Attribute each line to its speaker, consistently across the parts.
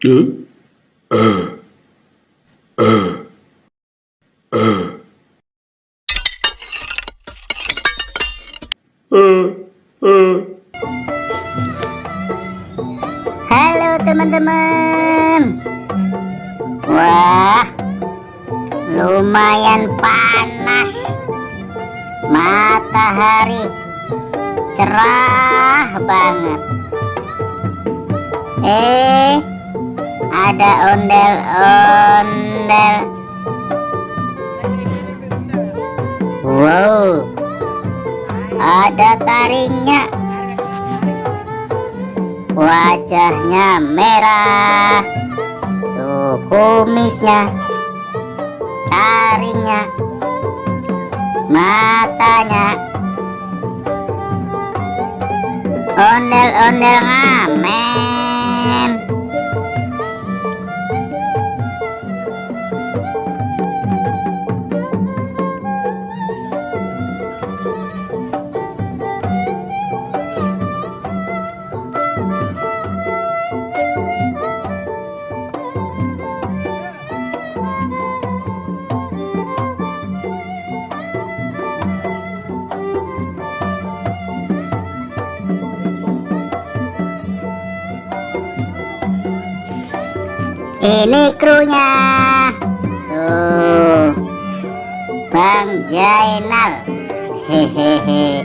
Speaker 1: Halo teman-teman. Wah, lumayan panas. Matahari cerah banget. Ada ondel-ondel. Wow, ada taringnya. Wajahnya merah. Tuh kumisnya, taringnya, matanya. Ondel-ondel ngamen. Ini krunya. Tuh, Bang Zainal. Hehehe.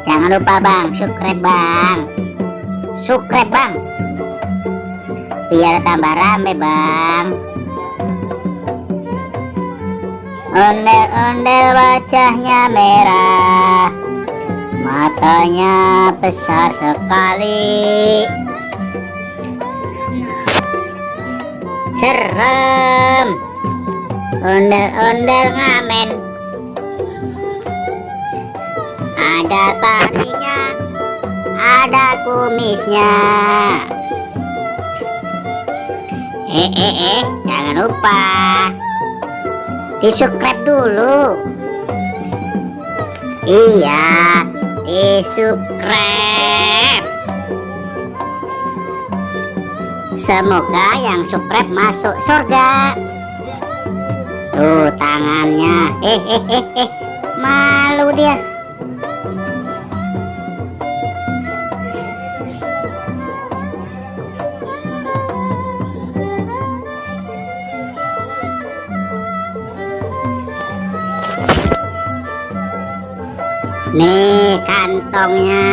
Speaker 1: Jangan lupa Bang, subscribe Bang. Subscribe Bang, biar tambah rame Bang. Ondel-ondel wajahnya merah, matanya besar sekali. Serem. Ondel-ondel ngamen. Ada tarinya, ada kumisnya. Jangan lupa di subscribe dulu. Iya, di subscribe. Semoga yang subscribe masuk surga. Tuh tangannya. Malu dia. Nih kantongnya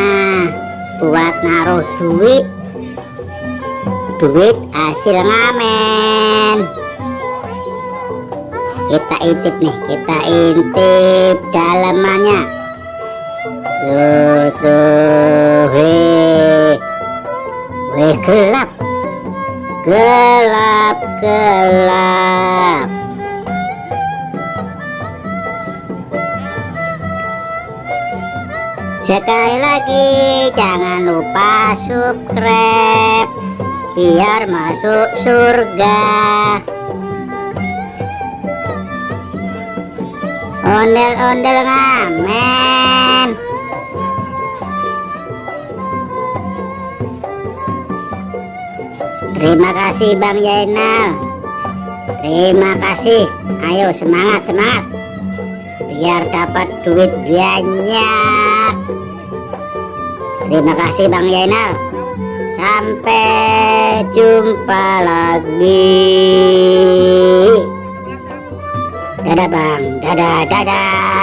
Speaker 1: buat naruh duit. Duit hasil ngamen. Kita intip nih, kita intip dalamannya. Tuh, gelap, gelap, gelap. Sekali lagi, jangan lupa subscribe biar masuk surga. Ondel-ondel ngamen. Terima kasih Bang Zainal. Terima kasih. Ayo semangat, semangat, biar dapat duit banyak. Terima kasih Bang Zainal. Sampai jumpa lagi. Dadah Bang, dadah, dadah.